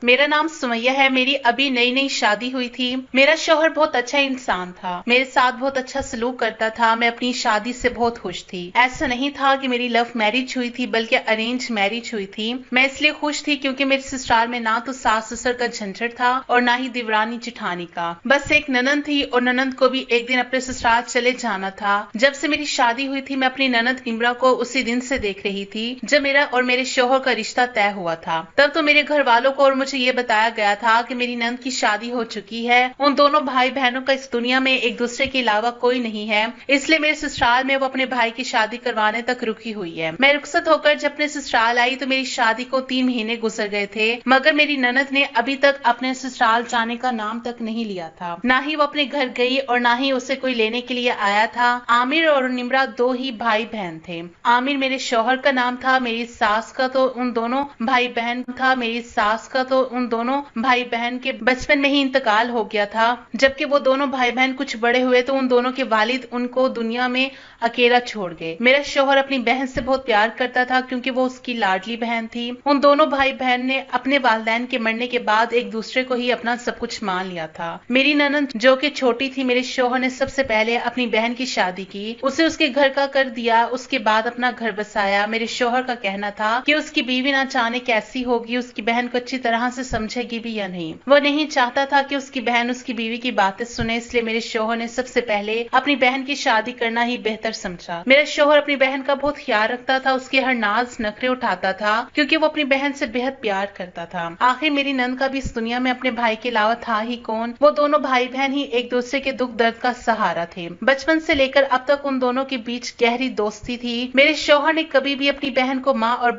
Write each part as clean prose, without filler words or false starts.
मेरा नाम सुमैया है। मेरी अभी नई नई शादी हुई थी। मेरा शौहर बहुत अच्छा इंसान था, मेरे साथ बहुत अच्छा सलूक करता था। मैं अपनी शादी से बहुत खुश थी। ऐसा नहीं था कि मेरी लव मैरिज हुई थी, बल्कि अरेंज मैरिज हुई थी। मैं इसलिए खुश थी क्योंकि मेरे ससुराल में ना तो सास ससुर का झंझट था और ना ही देवरानी जिठानी का। बस एक ननद थी और ननद को भी एक दिन अपने ससुराल चले जाना था। जब से मेरी शादी हुई थी, मैं अपनी ननद निम्रा को उसी दिन से देख रही थी जब मेरा और मेरे शौहर का रिश्ता तय हुआ था। तब तो मेरे घर वालों को और मुझे ये बताया गया था कि मेरी नंद की शादी हो चुकी है। उन दोनों भाई बहनों का इस दुनिया में एक दूसरे के अलावा कोई नहीं है, इसलिए मेरे ससुराल में वो अपने भाई की शादी करवाने तक रुकी हुई है। मैं रुखसत होकर जब अपने ससुराल आई तो मेरी शादी को 3 महीने गुजर गए थे, मगर मेरी ननद ने अभी तक अपने ससुराल जाने का नाम तक नहीं लिया था। ना ही वो अपने घर गई और ना ही उसे कोई लेने के लिए आया था। आमिर और निम्रा 2 ही भाई बहन थे। आमिर मेरे शौहर का नाम था, मेरी सास का तो उन दोनों भाई बहन था। मेरी सास का तो उन दोनों भाई बहन के बचपन में ही इंतकाल हो गया था। जबकि वो दोनों भाई बहन कुछ बड़े हुए तो उन दोनों के वालिद उनको दुनिया में अकेला छोड़ गए। मेरा शौहर अपनी बहन से बहुत प्यार करता था क्योंकि वो उसकी लाडली बहन थी। उन दोनों भाई बहन ने अपने वालिदैन के मरने के बाद एक दूसरे को ही अपना सब कुछ मान लिया था। मेरी ननद जो कि छोटी थी, मेरे शौहर ने सबसे पहले अपनी बहन की शादी की, उसे उसके घर का कर दिया, उसके बाद अपना घर बसाया। मेरे शौहर का कहना था कि उसकी बीवी ना जाने कैसी होगी, उसकी बहन को अच्छी तरह से समझेगी भी या नहीं। वो नहीं चाहता था कि उसकी बहन उसकी बीवी की बातें सुने, इसलिए मेरे शौहर ने सबसे पहले अपनी बहन की शादी करना ही बेहतर समझा। मेरा शौहर अपनी बहन का बहुत ख्याल रखता था, उसके हर नाज नखरे उठाता था क्योंकि वो अपनी बहन से बेहद प्यार करता था। आखिर मेरी नंद का भी इस दुनिया में अपने भाई के अलावा था ही कौन। वो दोनों भाई बहन ही एक दूसरे के दुख दर्द का सहारा थे। बचपन से लेकर अब तक उन दोनों के बीच गहरी दोस्ती थी। मेरे शौहर ने कभी भी अपनी बहन को माँ और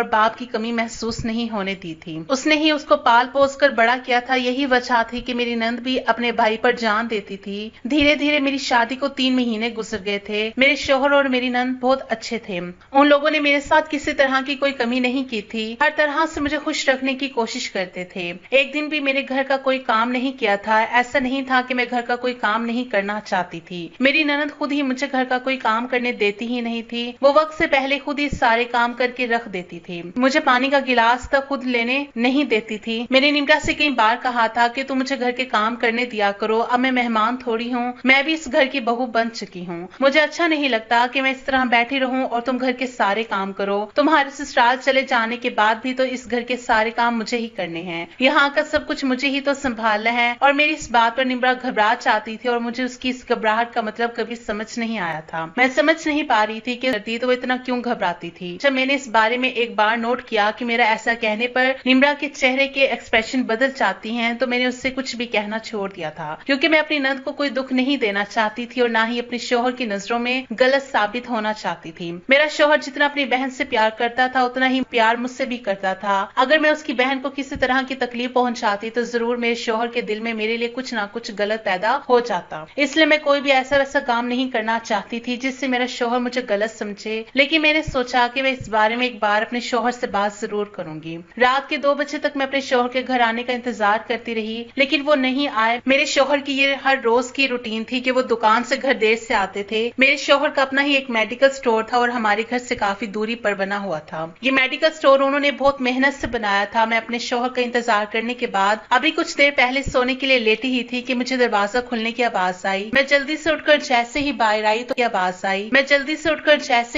बाप की कमी महसूस नहीं होने दी थी। उसने ही उसको पाल पोस कर बड़ा किया था। यही वजह थी कि मेरी नंद भी अपने भाई पर जान देती थी। धीरे धीरे मेरी शादी को 3 महीने गुजर गए थे। मेरे शौहर और मेरी नंद बहुत अच्छे थे। उन लोगों ने मेरे साथ किसी तरह की कोई कमी नहीं की थी। हर तरह से मुझे खुश रखने की कोशिश करते थे। एक दिन भी मेरे घर का कोई काम नहीं किया था। ऐसा नहीं था कि मैं घर का कोई काम नहीं करना चाहती थी। मेरी ननद खुद ही मुझे घर का कोई काम करने देती ही नहीं थी। वो वक्त से पहले खुद ही सारे काम करके रख देती थी। मुझे पानी का गिलास तक खुद लेने नहीं देती थी। मैंने निम्रा से कई बार कहा था कि तुम मुझे घर के काम करने दिया करो, अब मैं मेहमान थोड़ी हूँ, मैं भी इस घर की बहू बन चुकी हूँ। मुझे अच्छा नहीं लगता कि मैं इस तरह बैठी रहूं और तुम घर के सारे काम करो। तुम्हारे ससुराल चले जाने के बाद भी तो इस घर के सारे काम मुझे ही करने हैं। यहाँ का सब कुछ मुझे ही तो संभालना है। और मेरी इस बात पर निम्रा घबरा जाती थी और मुझे उसकी इस घबराहट का मतलब कभी समझ नहीं आया था। मैं समझ नहीं पा रही थी कि तो वो इतना क्यों घबराती थी। जब मैंने इस बारे में एक बार नोट किया कि मेरा ऐसा कहने पर निम्रा के चेहरे के एक्सप्रेशन बदल जाती हैं, तो मैंने उससे कुछ भी कहना छोड़ दिया था क्योंकि मैं अपनी नंद को कोई दुख नहीं देना चाहती थी और ना ही अपने शौहर की नजरों में गलत साबित होना चाहती थी। मेरा शौहर जितना अपनी बहन से प्यार करता था उतना ही प्यार मुझसे भी करता था। अगर मैं उसकी बहन को किसी तरह की तकलीफ पहुंचाती तो जरूर मेरे शौहर के दिल में मेरे लिए कुछ ना कुछ गलत पैदा हो जाता। इसलिए मैं कोई भी ऐसा वैसा काम नहीं करना चाहती थी जिससे मेरा शौहर मुझे गलत समझे। लेकिन मैंने सोचा कि मैं इस बारे में एक बार अपने शौहर से बात जरूर करूंगी। रात के 2 बजे तक मैं अपने शौहर के घर आने का इंतजार करती रही, लेकिन वो नहीं आए। मेरे शौहर की ये हर रोज की रूटीन थी कि वो दुकान से घर देर से आते थे। मेरे शौहर का अपना ही एक मेडिकल स्टोर था और हमारे घर से काफी दूरी पर बना हुआ था। ये मेडिकल स्टोर उन्होंने बहुत मेहनत से बनाया था। मैं अपने शौहर का इंतजार करने के बाद अभी कुछ देर पहले सोने के लिए लेटी ही थी कि मुझे दरवाजा खुलने की आवाज आई। मैं जल्दी से उठकर जैसे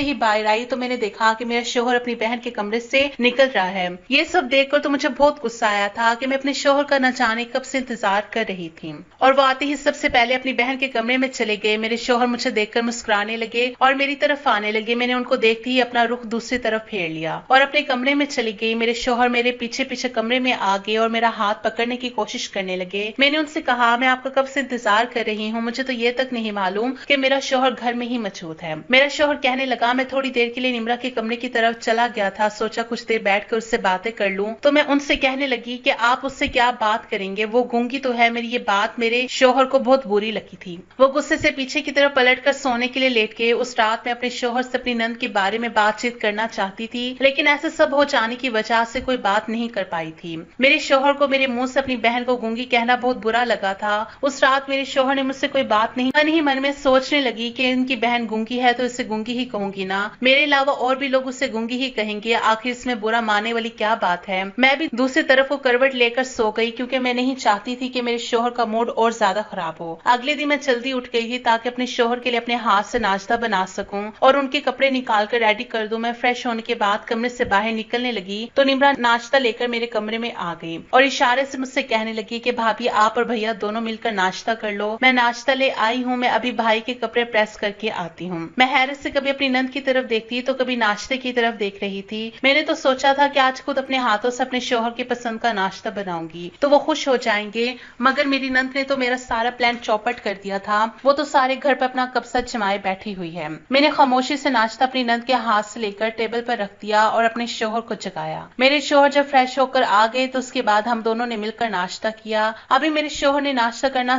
ही बाहर आई तो मैंने देखा कि मेरा शौहर अपनी बहन के कमरे से निकल रहा है। ये सब देखकर तो मुझे बहुत गुस्सा आया था कि मैं अपने शौहर का न जाने कब से इंतजार कर रही थी। और वो आते ही सबसे पहले अपनी बहन के कमरे में चले गए। मेरे शौहर मुझे देखकर मुस्कुराने लगे और मेरी तरफ आने लगे। मैंने उनको देखते ही अपना रुख दूसरी तरफ फेर लिया और अपने कमरे में चली गई। मेरे शौहर मेरे पीछे पीछे कमरे में आ गए और मेरा हाथ पकड़ने की कोशिश करने लगे। मैंने उनसे कहा, मैं आपका कब से इंतजार कर रही हूँ, मुझे तो ये तक नहीं मालूम कि मेरा शौहर घर में ही मौजूद है। मेरा शौहर कहने लगा, मैं थोड़ी देर के लिए निम्रा के कमरे की तरफ चला गया था, सोचा कुछ देर बैठकर उससे बातें कर लूं। तो मैं उनसे कहने लगी कि आप उससे क्या बात करेंगे, वो गूंगी तो है। मेरी ये बात मेरे शौहर को बहुत बुरी लगी थी। वो गुस्से से पीछे की तरफ पलटकर सोने के लिए लेट गए। उस रात में अपने शौहर से अपनी नंद के बारे में बातचीत करना चाहती थी, लेकिन ऐसा सब हो जाने की वजह से कोई बात नहीं कर पाई थी। मेरे शौहर को मेरे मुंह से अपनी बहन को गूंगी कहना बहुत बुरा लगा था। उस रात मेरे शौहर ने मुझसे कोई बात नहीं, मन ही मन में सोचने लगी कि इनकी बहन गूंगी है तो इसे गूंगी ही कहूंगी ना, मेरे अलावा और भी लोग उसे गूंगी ही कहेंगे। आखिर इसमें बुरा मानने वाली क्या बात है। मैं भी दूसरी तरफ वो करवट लेकर सो गई क्योंकि मैं नहीं चाहती थी कि मेरे शोहर का मूड और ज्यादा खराब हो। अगले दिन मैं जल्दी उठ गई थी ताकि अपने शोहर के लिए अपने हाथ से नाश्ता बना सकूं और उनके कपड़े निकाल कर रेडी कर दूं। मैं फ्रेश होने के बाद कमरे से बाहर निकलने लगी तो निम्रा नाश्ता लेकर मेरे कमरे में आ गई और इशारे से मुझसे कहने लगी कि भाभी आप और भैया दोनों मिलकर नाश्ता कर लो, मैं नाश्ता ले आई हूँ, मैं अभी भाई के कपड़े प्रेस करके आती हूँ। मैं हैरत से कभी अपनी नंद की तरफ देखती तो कभी नाश्ते की तरफ देख रही थी। मैंने तो सोचा था कि आज खुद अपने हाथों से अपने शोहर की पसंद का नाश्ता बनाऊंगी तो वो खुश हो जाएंगे, मगर मेरी नंद ने तो मेरा सारा प्लान चौपट कर दिया था। वो तो सारे घर पर अपना कब्जा जमाए बैठी हुई है। मैंने खामोशी से नाश्ता अपनी नंद के हाथ से लेकर टेबल पर रख दिया और अपने शोहर को जगाया। मेरे शोहर जब फ्रेश होकर आ गए तो उसके बाद हम दोनों ने मिलकर नाश्ता किया। अभी मेरे शोहर ने नाश्ता करना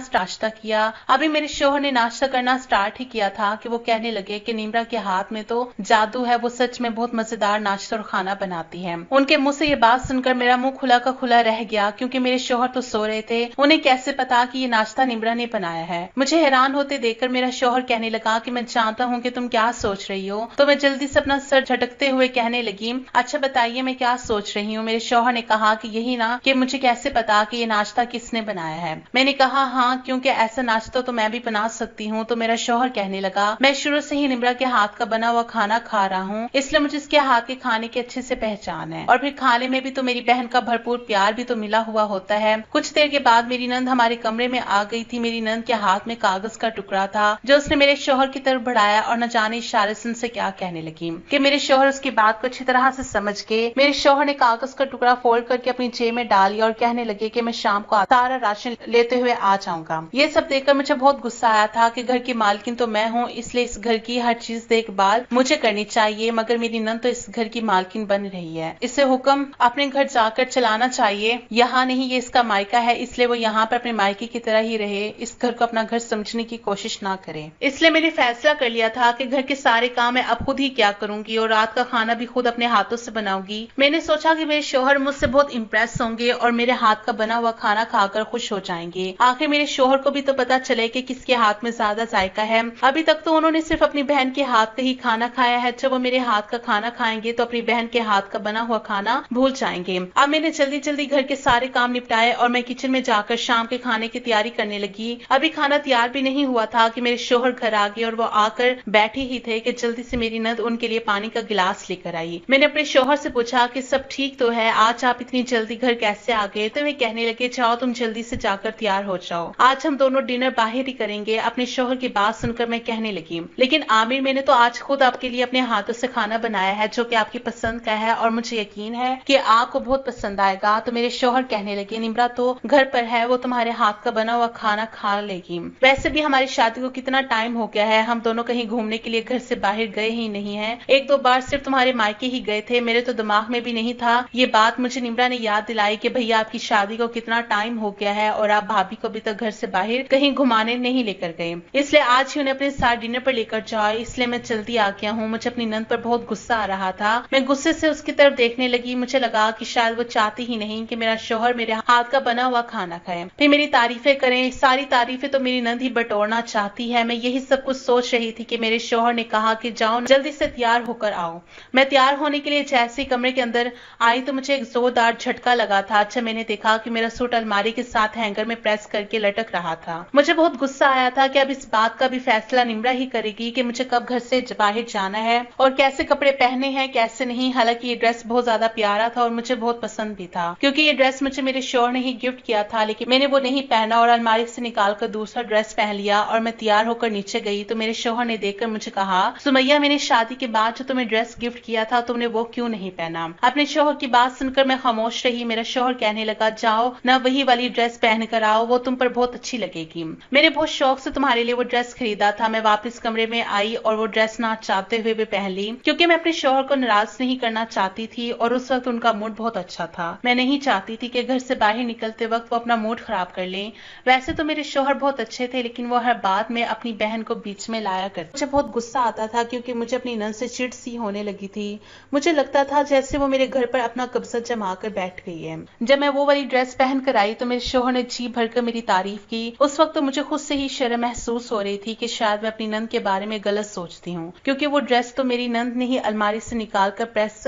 स्टार्ट ही किया था कि वो कहने लगे कि निम्रा के हाथ में तो जादू है, वो सच में बहुत मजेदार नाश्ता और खाना बनाती है। उनके मुंह से ये बात सुनकर मेरा मुंह खुला का खुला रह गया क्योंकि मेरे शोहर तो सो रहे थे। उन्हें कैसे पता कि ये नाश्ता निम्रा ने बनाया है। मुझे हैरान होते देखकर मेरा शोहर कहने लगा कि मैं जानता हूँ कि तुम क्या सोच रही हो। तो मैं जल्दी से अपना सर झटकते हुए कहने लगी, अच्छा बताइए मैं क्या सोच रही हूँ। मेरे शोहर ने कहा कि यही ना कि मुझे कैसे पता कि ये नाश्ता किसने बनाया है। मैंने कहा हाँ, क्योंकि ऐसा नाश्ता तो मैं भी बना सकती हूँ। तो मेरा शोहर कहने लगा, मैं शुरू से ही निम्रा के हाथ का बना हुआ खाना खा रहा हूँ, इसलिए मुझे इसके हाथ के खाने की अच्छे से पहचान है और फिर खाने में भी तो मेरी बहन का भरपूर प्यार भी तो मिला हुआ होता है। कुछ देर के बाद मेरी नंद हमारे कमरे में आ गई थी। मेरी नंद के हाथ में कागज का टुकड़ा था जो उसने मेरे शोहर की तरफ बढ़ाया और न जाने इशारे से उनसे क्या कहने लगी कि मेरे शोहर उसकी बात को अच्छी तरह से समझ गए। मेरे शोहर ने कागज का टुकड़ा फोल्ड करके अपनी जेब में डाल लिया और कहने लगे कि मैं शाम को सारा राशन लेते हुए आ जाऊंगा। ये सब देखकर मुझे बहुत गुस्सा आया था कि घर की मालकिन तो मैं हूँ, इसलिए इस घर की हर चीज देखभाल मुझे करनी चाहिए, मगर मेरी नंद तो इस घर की मालकिन बन रही है। इसे हुक्म अपने घर जाकर चलाना चाहिए, यहाँ नहीं, ये इसका मायका है, इसलिए वो यहाँ पर अपने मायके की तरह ही रहे, इस घर को अपना घर समझने की कोशिश ना करे। इसलिए मैंने फैसला कर लिया था कि घर के सारे काम मैं अब खुद ही क्या करूंगी और रात का खाना भी खुद अपने हाथों से बनाऊंगी। मैंने सोचा कि मेरे शोहर मुझसे बहुत इंप्रेस होंगे और मेरे हाथ का बना हुआ खाना खाकर खुश हो जाएंगे। आखिर मेरे शोहर को भी तो पता चले कि किसके हाथ में ज्यादा जायका है। अभी तक तो उन्होंने सिर्फ अपनी बहन के हाथ का ही खाना खाया है। जब वो मेरे हाथ का खाना खाएंगे तो अपनी बहन के हाथ का बना हुआ खाना भूल जाएंगे। अब मैंने जल्दी जल्दी घर के सारे काम निपटाए और मैं किचन में जाकर शाम के खाने की तैयारी करने लगी। अभी खाना तैयार भी नहीं हुआ था कि मेरे शोहर घर आ गए और वो आकर बैठे ही थे कि जल्दी से मेरी नंद उनके लिए पानी का गिलास लेकर आई। मैंने अपने शोहर से पूछा कि सब ठीक तो है, आज आप इतनी जल्दी घर कैसे आ गए। तो वे कहने लगे, जाओ तुम जल्दी से जाकर तैयार हो जाओ, आज हम दोनों डिनर बाहर ही करेंगे। अपने शोहर की बात सुनकर मैं कहने लगी, लेकिन आमिर मैंने तो आज खुद आपके लिए अपने हाथों से खाना बनाया है जो कि आपकी पसंद का है और मुझे यकीन है कि आपको बहुत पसंद आएगा। तो मेरे शोहर कहने लगे, निम्रा तो घर पर है, वो तुम्हारे हाथ का बना हुआ खाना खा लेगी। वैसे भी हमारी शादी को कितना टाइम हो गया है, हम दोनों कहीं घूमने के लिए घर से बाहर गए ही नहीं है। एक दो बार सिर्फ तुम्हारे मायके ही गए थे। मेरे तो दिमाग में भी नहीं था ये बात। मुझे निम्रा ने याद दिलाई कि भैया आपकी शादी को कितना टाइम हो गया है और आप भाभी को अभी तक घर से बाहर कहीं घुमाने नहीं लेकर गए, इसलिए आज ही उन्हें अपने साथ डिनर पर लेकर जाओ, इसलिए मैं जल्दी आ गया हूँ। मुझे अपनी नंद पर बहुत गुस्सा आ रहा था। मैं गुस्से से उसकी तरफ देखने लगी। मुझे लगा कि शायद वो चाहती ही नहीं कि मेरा शोहर मेरे हाथ का बना हुआ खाना खाए, फिर मेरी तारीफें करें। सारी तारीफें तो मेरी नंद ही बटोरना चाहती है। मैं यही सब कुछ सोच रही थी कि मेरे शोहर ने कहा कि जाओ जल्दी से तैयार होकर आओ। मैं तैयार होने के लिए जैसे ही कमरे के अंदर आई तो मुझे एक जोरदार झटका लगा था। अच्छा, मैंने देखा कि मेरा सूट अलमारी के साथ हैंगर में प्रेस करके लटक रहा था। मुझे बहुत गुस्सा आया था कि अब इस बात का भी फैसला निम्रा ही करेगी कि मुझे कब घर से बाहर जाना है और कैसे कपड़े पहने हैं कैसे नहीं। हालांकि ये ड्रेस बहुत ज्यादा प्यारा था और मुझे बहुत पसंद भी था, क्योंकि ये ड्रेस मुझे मेरे शोहर ने ही गिफ्ट किया था, लेकिन मैंने वो नहीं पहना और अलमारी से निकालकर दूसरा ड्रेस पहन लिया और मैं तैयार होकर नीचे गई तो मेरे शोहर ने देखकर मुझे कहा, सुमैया मैंने शादी के बाद जो तुम्हें ड्रेस गिफ्ट किया था तुमने वो क्यों नहीं पहना। अपने शोहर की बात सुनकर मैं खामोश रही। मेरा शोहर कहने लगा, जाओ ना वही वाली ड्रेस पहन कर आओ, वो तुम पर बहुत अच्छी लगेगी। मैंने बहुत शौक से तुम्हारे लिए वो ड्रेस खरीदा था। मैं वापस कमरे में आई और वो ड्रेस ना चाहते हुए भी पहन ली, क्योंकि मैं अपने शोहर को नाराज नहीं करना चाहती थी और उस वक्त उनका मूड बहुत अच्छा था। मैं नहीं चाहती थी कि घर से बाहर निकलते वक्त वो अपना मूड खराब कर लें। वैसे तो मेरे शोहर बहुत अच्छे थे, लेकिन वो हर बात में अपनी बहन को बीच में लाया करते। मुझे बहुत गुस्सा आता था क्योंकि मुझे अपनी नंद से चिढ़ सी होने लगी थी। मुझे लगता था जैसे वो मेरे घर पर अपना कब्जा जमा कर बैठ गई है। जब मैं वो वाली ड्रेस पहन कर आई तो मेरे शोहर ने जी भरकर मेरी तारीफ की। उस वक्त तो मुझे खुद से ही शर्म महसूस हो रही थी कि शायद मैं अपनी नंद के बारे में गलत सोचती हूँ, क्योंकि वो ड्रेस तो मेरी नंद ने ही अलमारी से निकाल कर प्रेस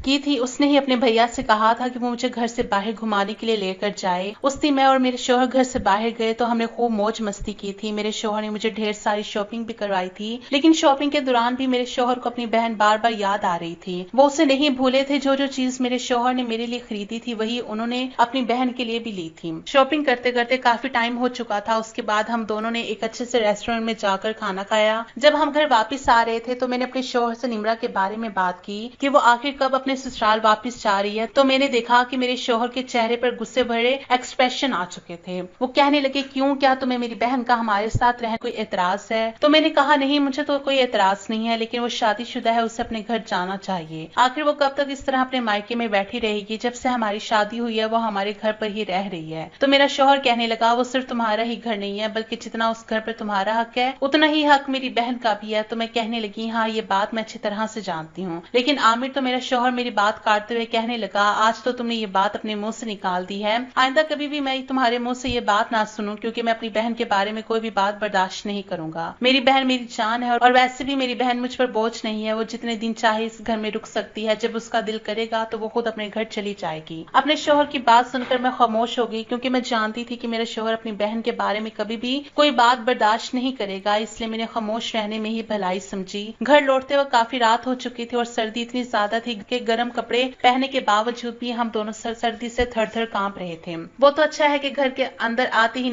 की थी। उसने ही अपने भैया से कहा था कि वो मुझे घर से बाहर घुमाने के लिए लेकर जाए। उस दिन मैं और मेरे शौहर घर से बाहर गए तो हमने खूब मौज मस्ती की थी। मेरे शौहर ने मुझे ढेर सारी शॉपिंग भी करवाई थी, लेकिन शॉपिंग के दौरान भी मेरे शौहर को अपनी बहन बार बार याद आ रही थी। वो उसे नहीं भूले थे। जो जो चीज मेरे शौहर ने मेरे लिए खरीदी थी वही उन्होंने अपनी बहन के लिए भी ली थी। शॉपिंग करते करते काफी टाइम हो चुका था। उसके बाद हम दोनों ने एक अच्छे से रेस्टोरेंट में जाकर खाना खाया। जब हम घर वापस आ रहे थे तो मैंने अपने शौहर से निम्रा के बारे में बात की कि वो आखिर कब अपने ससुराल वापस जा रही है। तो मैंने देखा कि मेरे शौहर के चेहरे पर गुस्से भरे एक्सप्रेशन आ चुके थे। वो कहने लगे, क्यों, क्या तुम्हें मेरी बहन का हमारे साथ रहने कोई एतराज है? तो मैंने कहा, नहीं, मुझे तो कोई एतराज नहीं है, लेकिन वो शादीशुदा है, उसे अपने घर जाना चाहिए। आखिर वो कब तक इस तरह अपने मायके में बैठी रहेगी? जब से हमारी शादी हुई है वो हमारे घर पर ही रह रही है। तो मेरा शौहर कहने लगा, वो सिर्फ तुम्हारा ही घर नहीं है, बल्कि जितना उस घर पर तुम्हारा हक है उतना ही हक मेरी बहन का भी है। तो मैं कहने लगी, हाँ, ये बात मैं अच्छी तरह से जानती हूँ। लेकिन आमिर, तो मेरा शौहर मेरी बात काटते हुए कहने लगा, आज तो तुमने ये बात अपने मुंह से निकाल दी है, आइंदा कभी भी मैं तुम्हारे मुंह से ये बात ना सुनूं, क्योंकि मैं अपनी बहन के बारे में कोई भी बात बर्दाश्त नहीं करूंगा। मेरी बहन मेरी जान है, और वैसे भी मेरी बहन मुझ पर बोझ नहीं है। वो जितने दिन चाहे इस घर में रुक सकती है। जब उसका दिल करेगा तो वो खुद अपने घर चली जाएगी। अपने शौहर की बात सुनकर मैं खामोश हो गई, क्योंकि मैं जानती थी कि मेरा शौहर अपनी बहन के बारे में कभी भी कोई बात बर्दाश्त नहीं करेगा। इसलिए मैंने खामोश रहने में ही भलाई समझी। घर लौटते वक्त काफी रात हो चुकी थी और सर्दी इतनी ज्यादा थी कि गर्म कपड़े पहनने के बावजूद भी हम दोनों सर्दी से थर-थर कांप रहे थे। वो तो अच्छा है कि घर के अंदर आते ही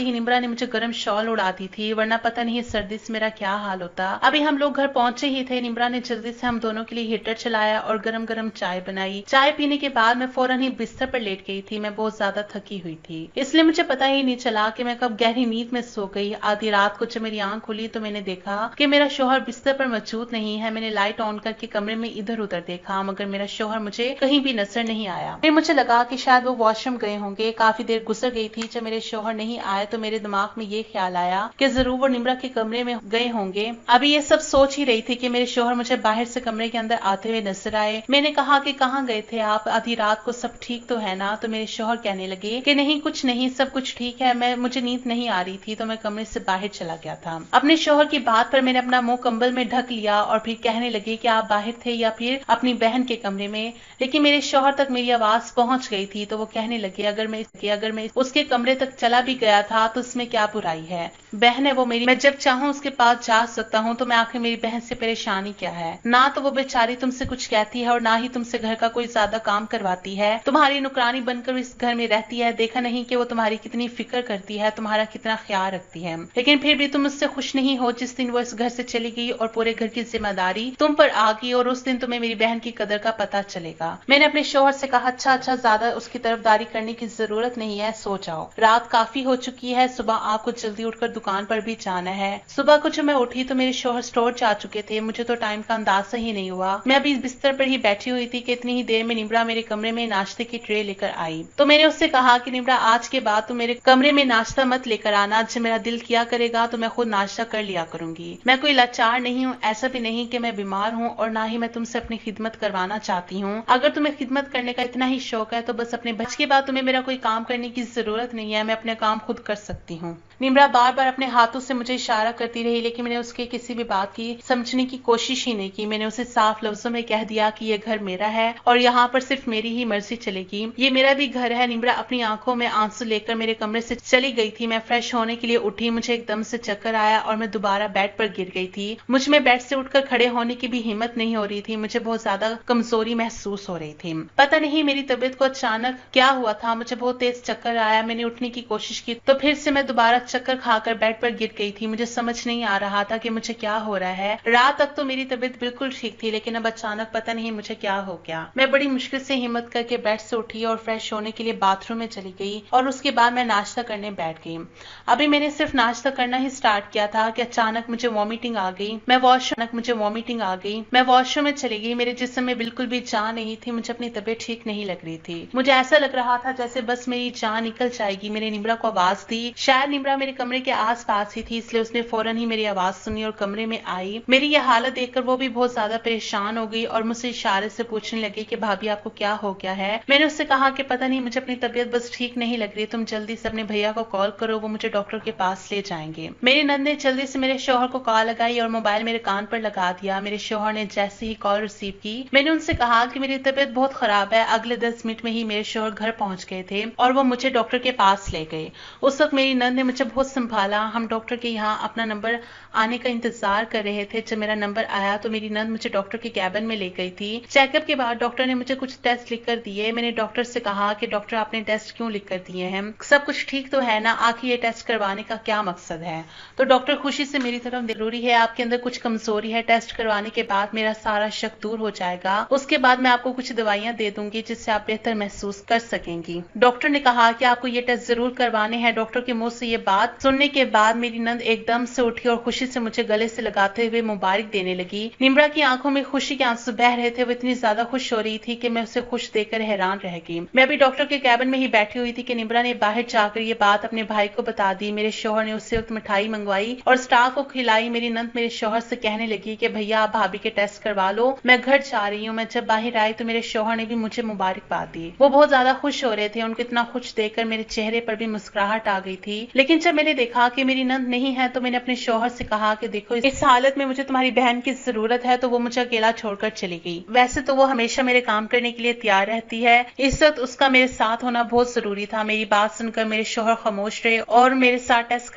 निम्रा ने मुझे गर्म शॉल उड़ा दी थी, वरना पता नहीं सर्दी से मेरा क्या हाल होता। अभी हम लोग घर पहुंचे ही थे। निम्रा ने जल्दी से हम दोनों के लिए हीटर चलाया और गरम गरम चाय बनाई। चाय पीने के बाद मैं फौरन ही बिस्तर पर लेट गई थी। मैं बहुत ज्यादा थकी हुई थी, इसलिए मुझे पता ही नहीं चला कि मैं कब गहरी नींद में सो गई। आधी रात को जब मेरी आंख खुली तो मैंने देखा कि मेरा शौहर बिस्तर पर मौजूद नहीं है। मैंने लाइट ऑन करके कमरे में इधर उधर देखा, मगर मेरा शौहर मुझे कहीं भी नजर नहीं आया। फिर मुझे लगा कि शायद वो वॉशरूम गए होंगे। काफी देर गुजर गई थी। जब मेरे शौहर नहीं आए तो मेरे दिमाग में ये ख्याल आया कि जरूर वो निम्रा के कमरे में गए होंगे। अभी ये सब सोच ही रही थी कि मेरे शौहर मुझे बाहर से कमरे के अंदर आते हुए नजर आए। मैंने कहा कि कहाँ गए थे आप? आधी रात को सब ठीक तो है ना? तो मेरे शौहर कहने लगे कि नहीं, कुछ नहीं, सब कुछ ठीक है। मुझे नींद नहीं आ रही थी तो मैं कमरे से बाहर चला गया था। अपने शौहर की बात पर मैंने अपना मुंह कंबल में ढक लिया और फिर कहने लगे कि आप बाहर थे या फिर अपनी बहन के कमरे में। लेकिन मेरे शौहर तक मेरी आवाज पहुंच गई थी तो वो कहने लगे, अगर मैं उसके कमरे तक चला भी गया था तो उसमें क्या बुराई है? बहन है वो मेरी, मैं जब चाहूँ उसके पास जा सकता हूँ। तो मैं आखिर मेरी बहन से परेशानी क्या है? ना तो वो बेचारी तुमसे कुछ कहती है और ना ही तुमसे घर का कोई ज्यादा काम करवाती है। तुम्हारी नुकरानी बनकर इस घर में रहती है। देखा नहीं कि वो तुम्हारी कितनी फिक्र करती है, तुम्हारा कितना ख्याल रखती है। लेकिन फिर भी तुम उससे खुश नहीं हो। जिस दिन वो इस घर से चली गई और पूरे घर की जिम्मेदारी तुम पर आ गई, और उस दिन तुम्हें मेरी बहन की कदर का पता चलेगा। मैंने अपने शौहर से कहा, अच्छा, ज्यादा उसकी तरफदारी करने की जरूरत नहीं है, सो जाओ, रात काफी हो चुकी है, सुबह आपको जल्दी उठकर दुकान पर भी जाना है। सुबह को जब मैं उठी तो मेरे शौहर स्टोर जा चुके थे। मुझे तो टाइम का अंदाजा ही नहीं हुआ। मैं अभी बिस्तर पर ही बैठी हुई थी कि इतनी ही देर में निम्रा मेरे कमरे में नाश्ते की ट्रे लेकर आई। तो मैंने उससे कहा कि निम्रा, आज के बाद तुम मेरे कमरे में नाश्ता मत लेकर आना। जब मेरा दिल किया करेगा तो मैं खुद नाश्ता कर लिया करूंगी। मैं कोई लाचार नहीं हूँ, ऐसा भी नहीं कि मैं बीमार हूँ, और ना ही मैं तुमसे अपनी खिदमत करवाना चाहती हूँ। अगर तुम्हें खिदमत करने का इतना ही शौक है तो बस अपने बच्चे के बाद तुम्हें मेरा कोई काम करने की जरूरत नहीं है। मैं अपने काम खुद कर सकती हूँ। निम्रा बार बार अपने हाथों से मुझे इशारा करती रही, लेकिन मैंने उसके किसी भी बात की समझने की कोशिश ही नहीं की। मैंने उसे साफ लफ्जों में कह दिया कि ये घर मेरा है और यहाँ पर सिर्फ मेरी ही मर्जी चलेगी। ये मेरा भी घर है। निम्रा अपनी आंखों में आंसू लेकर मेरे कमरे से चली गई थी। मैं फ्रेश होने के लिए उठी। मुझे एकदम से चक्कर आया और मैं दोबारा बेड पर गिर गई थी। मुझ में बेड से उठकर खड़े होने की भी हिम्मत नहीं हो रही थी। मुझे बहुत ज्यादा कमजोरी महसूस हो रही थी। पता नहीं मेरी तबीयत को अचानक क्या हुआ था। मुझे बहुत तेज चक्कर आया। मैंने उठने की कोशिश की तो फिर से मैं दोबारा चक्कर खाकर बेड पर गिर गई थी। मुझे समझ नहीं आ रहा था कि मुझे क्या हो रहा है। रात तक तो मेरी तबीयत बिल्कुल ठीक थी, लेकिन अब अचानक पता नहीं मुझे क्या हो गया। मैं बड़ी मुश्किल से हिम्मत करके बेड से उठी और फ्रेश होने के लिए बाथरूम में चली गई, और उसके बाद मैं नाश्ता करने बैठ गई। अभी मैंने सिर्फ नाश्ता करना ही स्टार्ट किया था कि अचानक मुझे वॉमिटिंग आ गई। मैं वॉशरूम में चली गई। मेरे जिस्म में बिल्कुल भी जान नहीं थी। मुझे अपनी तबीयत ठीक नहीं लग रही थी। मुझे ऐसा लग रहा था जैसे बस मेरी जान निकल जाएगी। मैंने निम्रा को आवाज दी। शायद निम्रा मेरे कमरे के पास ही थी, इसलिए उसने फौरन ही मेरी आवाज सुनी और कमरे में आई। मेरी यह हालत देखकर वो भी बहुत ज्यादा परेशान हो गई और मुझसे इशारे से पूछने लगी कि भाभी आपको क्या हो गया है। मैंने उससे कहा कि पता नहीं, मुझे अपनी तबीयत बस ठीक नहीं लग रही, तुम जल्दी से अपने भैया को कॉल करो, वो मुझे डॉक्टर के पास ले जाएंगे। मेरी नंद ने जल्दी से मेरे शौहर को कॉल लगाई और मोबाइल मेरे कान पर लगा दिया। मेरे शौहर ने जैसे ही कॉल रिसीव की, मैंने उनसे कहा कि मेरी तबीयत बहुत खराब है। अगले 10 मिनट में ही मेरे शौहर घर पहुंच गए थे और वो मुझे डॉक्टर के पास ले गए। उस वक्त मेरी नंद ने मुझे बहुत संभाला। हम डॉक्टर के यहाँ अपना नंबर आने का इंतजार कर रहे थे। जब मेरा नंबर आया तो मेरी नंद मुझे डॉक्टर के कैबिन में ले गई थी। चेकअप के बाद डॉक्टर ने मुझे कुछ टेस्ट लिख कर दिए। मैंने डॉक्टर से कहा कि डॉक्टर आपने टेस्ट क्यों लिख कर दिए हैं, सब कुछ ठीक तो है ना, आखिर ये टेस्ट करवाने का क्या मकसद है। तो डॉक्टर खुशी से मेरी तरफ, जरूरी है आपके अंदर कुछ कमजोरी है, टेस्ट करवाने के बाद मेरा सारा शक दूर हो जाएगा, उसके बाद मैं आपको कुछ दवाइयां दे दूंगी जिससे आप बेहतर महसूस कर सकेंगी। डॉक्टर ने कहा कि आपको ये टेस्ट जरूर करवाने हैं। डॉक्टर के मुंह से ये बात सुनने के बाद मेरी नंद एकदम से उठी और खुशी से मुझे गले से लगाते हुए मुबारक देने लगी। निम्रा की आंखों में खुशी के आंसू बह रहे थे। वो इतनी ज्यादा खुश हो रही थी कि मैं उसे खुश देखकर हैरान रह गई। मैं अभी डॉक्टर के कैबिन में ही बैठी हुई थी कि निम्रा ने बाहर जाकर ये बात अपने भाई को बता दी। मेरे शौहर ने उसी वक्त मिठाई मंगवाई और स्टाफ को खिलाई। मेरी नंद मेरे शौहर से कहने लगी कि भैया आप भाभी के टेस्ट करवा लो, मैं घर जा रही हूँ। मैं जब बाहर आई तो मेरे शौहर ने भी मुझे मुबारकबाद दी। वो बहुत ज्यादा खुश हो रहे थे। उनको इतना खुश देखकर मेरे चेहरे पर भी मुस्कुराहट आ गई थी। लेकिन जब मैंने देखा कि मेरी नंद नहीं है तो मैंने अपने शौहर से कहा कि देखो, इस हालत में मुझे तुम्हारी बहन की जरूरत है। तो वो मुझे अकेला छोड़कर चली गई। वैसे तो वो हमेशा मेरे काम करने के लिए तैयार रहती है, इस वक्त उसका मेरे साथ होना बहुत जरूरी था। मेरी बात सुनकर मेरे शौहर खामोश रहे और मेरे साथ टेस्ट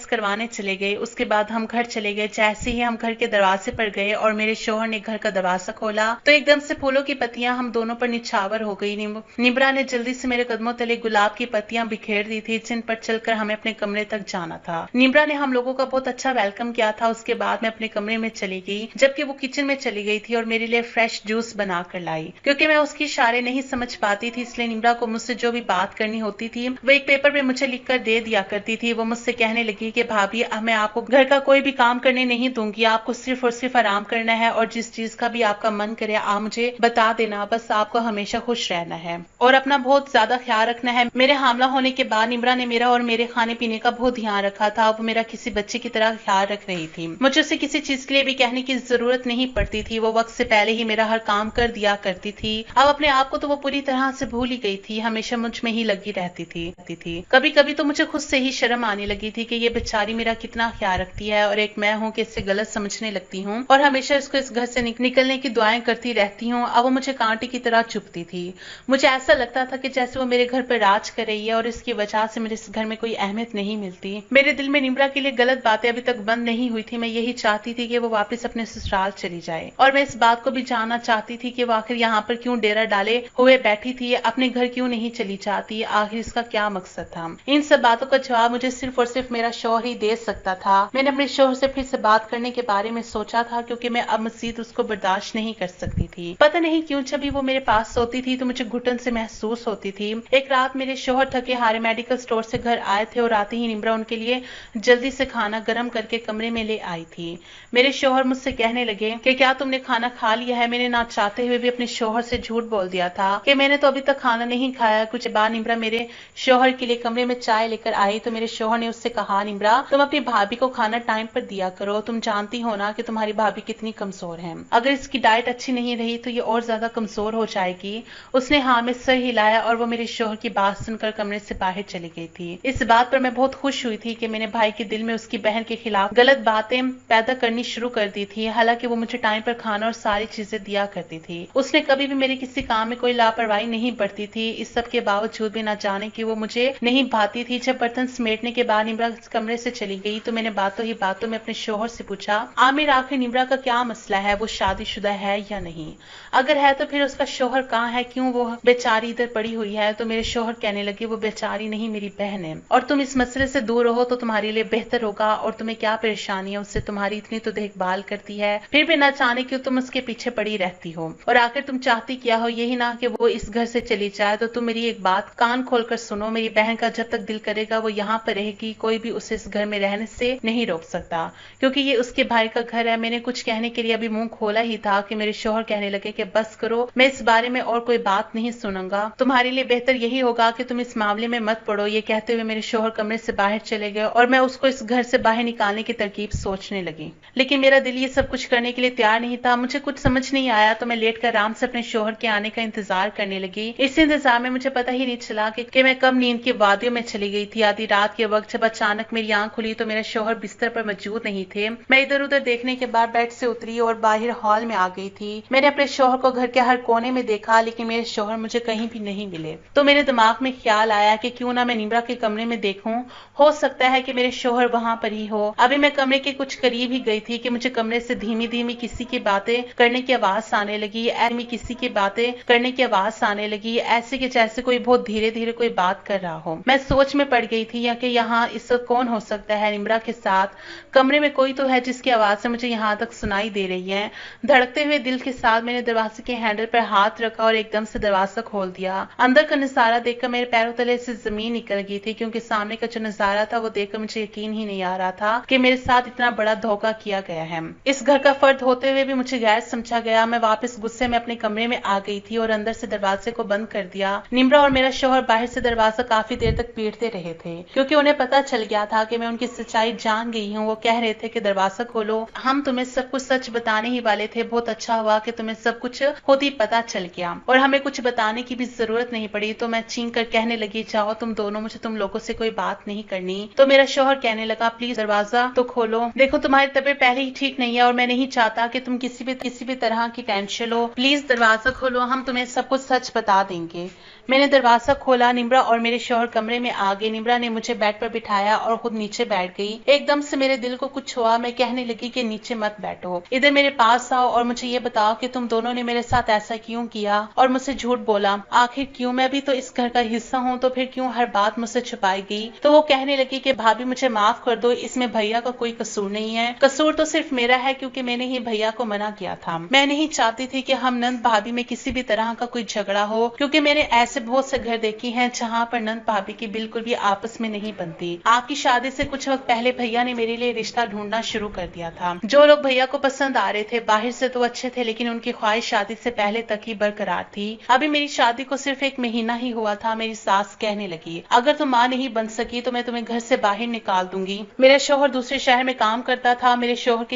करवाने चले गए। उसके बाद हम घर चले गए। जैसे ही हम घर के दरवाजे पर गए और मेरे शौहर ने घर का दरवाजा खोला तो एकदम से फूलों की पत्तियां हम दोनों पर निछावर हो गई। निम्रा ने जल्दी से मेरे कदमों तले गुलाब की पत्तियां बिखेर दी थी जिन पर चलकर हमें अपने कमरे तक जाना था। निम्रा ने हम लोगों का बहुत अच्छा वेलकम किया था। उसके बाद मैं अपने कमरे में चली गई, जबकि वो किचन में चली गई थी और मेरे लिए फ्रेश जूस बना कर लाई। क्योंकि मैं उसकी इशारे नहीं समझ पाती थी, इसलिए निम्रा को मुझसे जो भी बात करनी होती थी वो एक पेपर पे मुझे लिख कर दे दिया करती थी। वो मुझसे कहने लगी कि भाभी अब मैं आपको घर का कोई भी काम करने नहीं दूंगी, आपको सिर्फ और सिर्फ आराम करना है और जिस चीज का भी आपका मन करे आप मुझे बता देना, बस आपको हमेशा खुश रहना है और अपना बहुत ज्यादा ख्याल रखना है। मेरे हमला होने के बाद निम्रा ने मेरा और मेरे खाने पीने का बहुत ध्यान रखा था। वो मेरा किसी बच्चे की तरह ख्याल रख रही थी। मुझे उसे किसी चीज के लिए भी कहने की जरूरत नहीं पड़ती थी। वो वक्त से पहले ही मेरा हर काम कर दिया करती थी। अब अपने आप को तो वो पूरी तरह से भूल ही गई थी, हमेशा मुझ में ही लगी रहती थी। कभी कभी तो मुझे खुद से ही शर्म आने लगी थी कि ये बेचारी मेरा कितना ख्याल रखती है और एक मैं हूँ कि इससे गलत समझने लगती हूँ और हमेशा इसको इस घर से निकलने की दुआएं करती रहती हूँ। अब वो मुझे कांटे की तरह चुभती थी। मुझे ऐसा लगता था कि जैसे वो मेरे घर पर राज कर रही है और इसकी वजह से मुझे इस घर में कोई अहमियत नहीं मिलती। मेरे दिल में निम्रा के लिए गलत बातें अभी तक बंद नहीं हुई थी। मैं यही चाहती थी कि वो वापस अपने ससुराल चली जाए और मैं इस बात को भी जानना चाहती थी कि वो आखिर यहाँ पर क्यों डेरा डाले हुए बैठी थी, अपने घर क्यों नहीं चली जाती, आखिर इसका क्या मकसद था। इन सब बातों का जवाब मुझे सिर्फ और सिर्फ मेरा शौहर ही दे सकता था। मैंने अपने शौहर से फिर से बात करने के बारे में सोचा था क्योंकि मैं अब मजीद उसको बर्दाश्त नहीं कर सकती थी। पता नहीं क्यों जब भी वो मेरे पास सोती थी तो मुझे घुटन से महसूस होती थी। एक रात मेरे शौहर थके हारे मेडिकल स्टोर से घर आए थे और आते ही निम्रा उनके लिए जल्दी से खाना गर्म करके कमरे में ले आई थी। मेरे शौहर मुझसे कहने लगे कि क्या तुमने खाना खा लिया है। मैंने ना चाहते हुए भी अपने शौहर से झूठ बोल दिया था कि मैंने तो अभी तक खाना नहीं खाया। कुछ बाद निम्रा मेरे शौहर के लिए कमरे में चाय लेकर आई तो मेरे शौहर ने उससे कहा, निम्रा तुम अपनी भाभी को खाना टाइम पर दिया करो, तुम जानती हो ना कि तुम्हारी भाभी कितनी कमजोर है, अगर इसकी डाइट अच्छी नहीं रही तो ये और ज्यादा कमजोर हो जाएगी। उसने हाँ में सर हिलाया और वो मेरे शौहर की बात सुनकर कमरे से बाहर चली गई थी। इस बात पर मैं बहुत खुश हुई थी कि मैंने भाई के दिल में उसकी बहन के खिलाफ गलत बातें पैदा करनी शुरू कर दी थी। हालांकि वो मुझे टाइम पर खाना और सारी चीजें दिया करती थी। उसने कभी भी मेरे किसी काम में कोई लापरवाही नहीं बरती थी। इस सब के बावजूद भी ना जाने कि वो मुझे नहीं भाती थी। जब बर्तन समेटने के बाद निम्रा कमरे से चली गई तो मैंने बातों ही बातों में अपने शौहर से पूछा, आमिर आखिर निम्रा का क्या मसला है, वो शादीशुदा है या नहीं, अगर है तो फिर उसका शौहर कहाँ है, क्यों वो बेचारी इधर पड़ी हुई है। तो मेरे शौहर कहने लगे, वो बेचारी नहीं मेरी बहन है और तुम इस मसले से दूर रहो तो तुम्हारे लिए बेहतर होगा। और तुम्हें क्या परेशानी है, उससे तुम्हारी इतनी तो देखभाल करती है, फिर भी ना जाने क्यों तुम उसके पीछे पड़ी रहती हो। और आखिर तुम चाहती क्या हो, यही ना कि वो इस घर से चली जाए। तो तुम मेरी एक बात कान खोलकर सुनो, मेरी बहन का जब तक दिल करेगा वो यहाँ पर रहेगी, कोई भी उसे इस घर में रहने से नहीं रोक सकता क्योंकि ये उसके भाई का घर है। मैंने कुछ कहने के लिए अभी मुंह खोला ही था कि मेरे शौहर कहने लगे कि बस करो, मैं इस बारे में और कोई बात नहीं सुनूंगा। तुम्हारे लिए बेहतर यही होगा कि तुम इस मामले में मत पड़ो। छोड़ो। ये कहते हुए मेरे शोहर कमरे से बाहर चले गए और मैं उसको इस घर से बाहर निकालने की तरकीब सोचने लगी, लेकिन मेरा दिल ये सब कुछ करने के लिए तैयार नहीं था। मुझे कुछ समझ नहीं आया तो मैं लेटकर आराम से अपने शोहर के आने का इंतजार करने लगी। इस इंतजार में मुझे पता ही नहीं चला कि मैं कब नींद की वादियों में चली गई थी। आधी रात के वक्त जब अचानक मेरी आंख खुली तो मेरा शोहर बिस्तर पर मौजूद नहीं थे। मैं इधर उधर देखने के बाद बेड से उतरी और बाहर हॉल में आ गई थी। मैंने अपने शोहर को घर के हर कोने में देखा, लेकिन मेरे शोहर मुझे कहीं भी नहीं मिले। तो मेरे दिमाग में ख्याल आया कि क्यों ना मैं निम्रा के कमरे में देखूं, हो सकता है कि मेरे शोहर वहां पर ही हो। अभी मैं कमरे के कुछ करीब ही गई थी कि मुझे कमरे से धीमी धीमी किसी की बातें करने की आवाज आने लगी। किसी की बातें करने की आवाज आने लगी, ऐसे कि जैसे कोई बहुत धीरे धीरे कोई बात कर रहा हो। मैं सोच में पड़ गई थी कि यहाँ इस वक्त कौन हो सकता है। निम्रा के साथ कमरे में कोई तो है जिसकी आवाज से मुझे यहाँ तक सुनाई दे रही है। धड़कते हुए दिल के साथ मैंने दरवाजे के हैंडल पर हाथ रखा और एकदम से दरवाजा खोल दिया। अंदर का नजारा देखकर मेरे पैरों तले से जमीन निकल गई थी, क्योंकि सामने का जो नजारा था वो देखकर मुझे यकीन ही नहीं आ रहा था कि मेरे साथ इतना बड़ा धोखा किया गया है। इस घर का फर्द होते हुए भी मुझे गैर समझा गया। मैं वापस गुस्से में अपने कमरे में आ गई थी और अंदर से दरवाजे को बंद कर दिया। निम्रा और मेरा शोहर बाहर से दरवाजा काफी देर तक पीटते रहे थे, क्योंकि उन्हें पता चल गया था कि मैं उनकी सच्चाई जान गई हूँ। वो कह रहे थे कि दरवाजा खोलो, हम तुम्हें सब कुछ सच बताने ही वाले थे। बहुत अच्छा हुआ कि तुम्हें सब कुछ खुद ही पता चल गया और हमें कुछ बताने की भी जरूरत नहीं पड़ी। तो मैं चीख कर कहने लगी, जाओ तुम दोनों, मुझे तुम लोगों से कोई बात नहीं करनी। तो मेरा शोहर कहने लगा, प्लीज दरवाजा तो खोलो, देखो तुम्हारी तबीयत पहले ही ठीक नहीं है और मैं नहीं चाहता कि तुम किसी भी तरह की टेंशन लो। प्लीज दरवाजा खोलो, हम तुम्हें सब कुछ सच बता देंगे। मैंने दरवाजा खोला। निम्रा और मेरे शोहर कमरे में आ गए। निम्रा ने मुझे बेड पर बिठाया और खुद नीचे बैठ गई। एकदम से मेरे दिल को कुछ हुआ। मैं कहने लगी कि नीचे मत बैठो, इधर मेरे पास आओ और मुझे ये बताओ कि तुम दोनों ने मेरे साथ ऐसा क्यों किया और मुझसे झूठ बोला। आखिर क्यों? मैं भी तो इस घर का हिस्सा हूँ, तो फिर क्यों हर बात मुझसे छुपाई गई? तो वो कहने लगी कि भाभी मुझे माफ कर दो, इसमें भैया का कोई कसूर नहीं है। कसूर तो सिर्फ मेरा है, क्योंकि मैंने ही भैया को मना किया था। मैं नहीं चाहती थी कि हम नंद भाभी में किसी भी तरह का कोई झगड़ा हो, क्योंकि मैंने ऐसे बहुत से घर देखी हैं जहाँ पर नंद भाभी की बिल्कुल भी आपस में नहीं बनती। आपकी शादी से कुछ वक्त पहले भैया ने मेरे लिए रिश्ता ढूंढना शुरू कर दिया था। जो लोग भैया को पसंद आ रहे थे बाहर से तो अच्छे थे, लेकिन उनकी ख्वाहिश शादी से पहले तक ही बरकरार थी। अभी मेरी शादी को सिर्फ 1 महीना ही हुआ था। मेरी सास कहने लगी, अगर तुम माँ नहीं बन सकी तो मैं तुम्हें घर से बाहर निकाल दूंगी। मेरा शोहर दूसरे शहर में काम करता था। मेरे शोहर के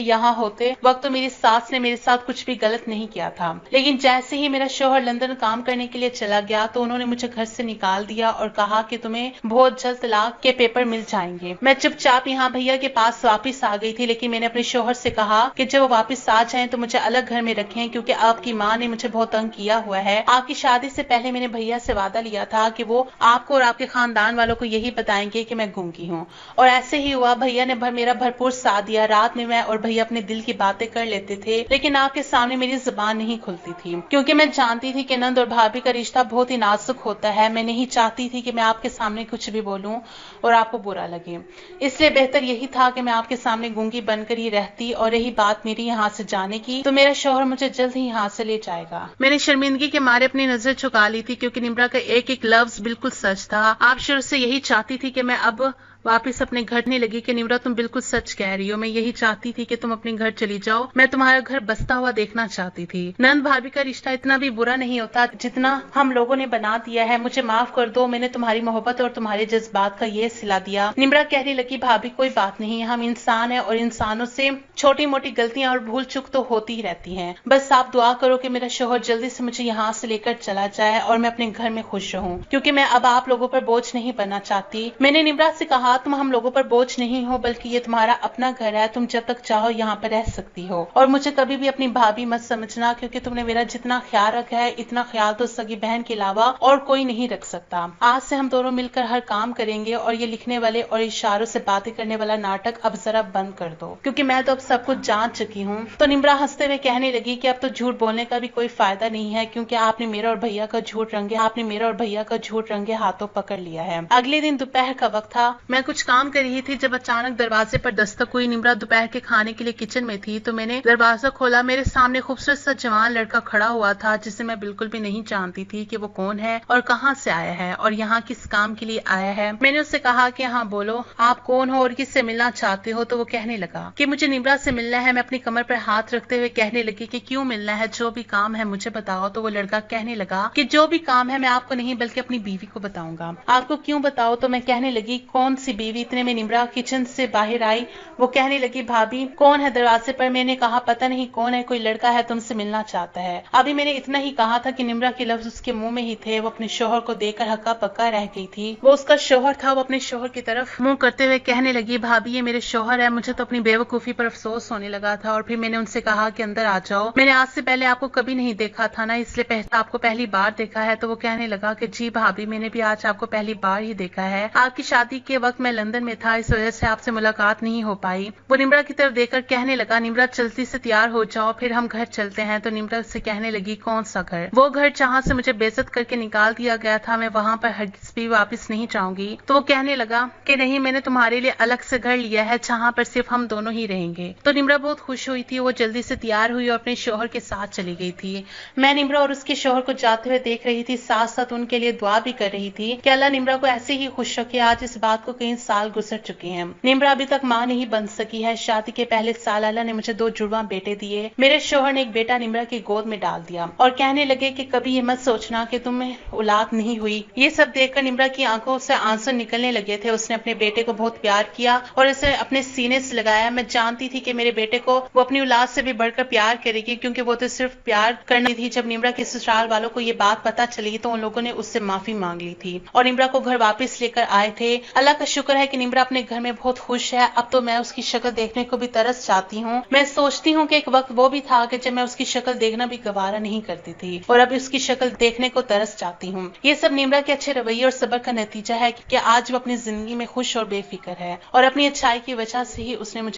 यहाँ होते वक्त तो मेरी सास ने मेरे साथ कुछ भी गलत नहीं किया था, लेकिन जैसे ही मेरा शोहर लंदन काम करने के लिए चला गया तो उन्होंने मुझे घर से निकाल दिया और कहा कि तुम्हें बहुत जल्द तलाक के पेपर मिल जाएंगे। मैं चुपचाप यहाँ भैया के पास वापस आ गई थी, लेकिन मैंने अपने शोहर से कहा कि जब वो वापस आ जाएं तो मुझे अलग घर में रखें, क्योंकि आपकी माँ ने मुझे बहुत तंग किया हुआ है। आपकी शादी से पहले मैंने भैया से वादा लिया था कि वो आपको और आपके खानदान वालों को यही बताएंगे कि मैं गूंगी हूँ, और ऐसे ही हुआ। भैया ने मेरा भरपूर साथ दिया। रात में मैं और भैया अपने दिल की बातें कर लेते थे, लेकिन आपके सामने मेरी जुबान नहीं खुलती थी, क्योंकि मैं जानती थी कि नंद और भाभी का रिश्ता बहुत ही नाजुक होता है। मैं नहीं चाहती थी कि मैं आपके सामने कुछ भी बोलूं और आपको बुरा लगे, इसलिए बेहतर यही था कि मैं आपके सामने गूंगी बनकर ही रहती। और रही बात मेरी यहाँ से जाने की, तो मेरा शोहर मुझे जल्द ही यहाँ से ले जाएगा। मैंने शर्मिंदगी के मारे अपनी नजर झुका ली थी, क्योंकि निम्रा का एक एक लफ्ज बिल्कुल सच था। आप शुरू से यही चाहती थी कि मैं अब वापस अपने घर नहीं लगी कि निम्रा तुम बिल्कुल सच कह रही हो। मैं यही चाहती थी कि तुम अपने घर चली जाओ। मैं तुम्हारा घर बसता हुआ देखना चाहती थी। नंद भाभी का रिश्ता इतना भी बुरा नहीं होता जितना हम लोगों ने बना दिया है। मुझे माफ कर दो, मैंने तुम्हारी मोहब्बत और तुम्हारे जज्बात का ये सिला दिया। निम्रा कहने लगी, भाभी कोई बात नहीं, हम इंसान है और इंसानों से छोटी मोटी गलतियां और भूल चुक तो होती ही रहती है। बस आप दुआ करो कि मेरा शोहर जल्दी से मुझे यहाँ से लेकर चला जाए और मैं अपने घर में खुश रहूं, क्योंकि मैं अब आप लोगों पर बोझ नहीं बनना चाहती। मैंने निम्रा से कहा, तुम हम लोगों पर बोझ नहीं हो, बल्कि ये तुम्हारा अपना घर है। तुम जब तक चाहो यहाँ पर रह सकती हो, और मुझे कभी भी अपनी भाभी मत समझना, क्योंकि तुमने मेरा जितना ख्याल रखा है इतना ख्याल तो सगी बहन के अलावा और कोई नहीं रख सकता। आज से हम दोनों मिलकर हर काम करेंगे, और ये लिखने वाले और इशारों से बातें करने वाला नाटक अब जरा बंद कर दो, क्योंकि मैं तो अब सब कुछ जान चुकी हूँ। तो निम्रा हंसते हुए कहने लगी कि अब तो झूठ बोलने का भी कोई फायदा नहीं है, क्योंकि आपने मेरा और भैया का झूठ रंगे हाथों पकड़ लिया है। अगले दिन दोपहर का वक्त था। मैं मैं कुछ काम कर रही थी जब अचानक दरवाजे पर दस्तक हुई। निम्रा दोपहर के खाने के लिए किचन में थी तो मैंने दरवाजा खोला। मेरे सामने खूबसूरत सा जवान लड़का खड़ा हुआ था जिसे मैं बिल्कुल भी नहीं जानती थी कि वो कौन है और कहाँ से आया है और यहाँ किस काम के लिए आया है। मैंने उससे कहा कि हाँ बोलो, आप कौन हो और किससे मिलना चाहते हो। तो वो कहने लगा कि मुझे निम्रा से मिलना है। मैं अपनी कमर पर हाथ रखते हुए कहने लगी कि क्यों मिलना है, जो भी काम है मुझे बताओ। तो वो लड़का कहने लगा कि जो भी काम है मैं आपको नहीं बल्कि अपनी बीवी को बताऊंगा। आपको क्यों बताओ। तो मैं कहने लगी कौन सी बीवी। इतने में निम्रा किचन से बाहर आई। वो कहने लगी भाभी कौन है दरवाजे पर। मैंने कहा पता नहीं कौन है, कोई लड़का है तुमसे मिलना चाहता है। अभी मैंने इतना ही कहा था कि निम्रा के लफ्ज उसके मुंह में ही थे। वो अपने शोहर को देखकर हक्का पक्का रह गई थी। वो उसका शोहर था। वो अपने शोहर की तरफ मुंह करते हुए कहने लगी भाभी ये मेरे शोहर है। मुझे तो अपनी बेवकूफी पर अफसोस होने लगा था और फिर मैंने उनसे कहा कि अंदर आ जाओ, मैंने आज से पहले आपको कभी नहीं देखा था ना, इसलिए आपको पहली बार देखा है। तो वो कहने लगा कि जी भाभी मैंने भी आज आपको पहली बार ही देखा है। आपकी शादी के वक्त मैं लंदन में था, इस वजह से आपसे मुलाकात नहीं हो पाई। वो निम्रा की तरफ देखकर कहने लगा निम्रा जल्दी से तैयार हो जाओ फिर हम घर चलते हैं। तो निम्रा से कहने लगी कौन सा घर। वो घर जहाँ से मुझे बेइज्जत करके निकाल दिया गया था, मैं वहां पर हरगिज़ भी वापस नहीं जाऊंगी। तो वो कहने लगा कि नहीं, मैंने तुम्हारे लिए अलग से घर लिया है जहाँ पर सिर्फ हम दोनों ही रहेंगे। तो निम्रा बहुत खुश हुई थी। वो जल्दी से तैयार हुई और अपने शोहर के साथ चली गई थी। मैं निम्रा और उसके शोहर को जाते हुए देख रही थी, साथ साथ उनके लिए दुआ भी कर रही थी कि अल्लाह निम्रा को ऐसे ही खुश रखे। आज इस बात को कई साल गुजर चुके हैं। निम्रा अभी तक माँ नहीं बन सकी है। शादी के पहले साल अल्लाह ने मुझे 2 जुड़वा बेटे दिए। मेरे शोहर ने एक बेटा निम्रा की गोद में डाल दिया और कहने लगे कि कभी ये मत सोचना कि तुम्हें औलाद नहीं हुई। ये सब देखकर निम्रा की आंखों से आंसू निकलने लगे थे। उसने अपने बेटे को बहुत प्यार किया और इसे अपने सीने से लगाया। मैं जानती थी कि मेरे बेटे को वो अपनी औलाद से भी बढ़कर प्यार करेगी, क्योंकि वो तो सिर्फ प्यार करनी थी। जब निम्रा के ससुराल वालों को ये बात पता चली तो उन लोगों ने उससे माफी मांग ली थी और निम्रा को घर वापस लेकर आए थे। अल्लाह का शुक्र है कि निम्रा अपने घर में बहुत खुश है। अब तो मैं उसकी शक्ल देखने को भी तरस जाती हूँ। मैं सोचती हूँ कि एक वक्त वो भी था कि जब मैं उसकी शक्ल देखना भी गवारा नहीं करती थी और अब उसकी शक्ल देखने को तरस जाती हूँ। ये सब निम्रा के अच्छे रवैये और सब्र का नतीजा है कि आज वो अपनी जिंदगी में खुश और बेफिक्र है और अपनी अच्छाई की वजह से ही उसने मुझे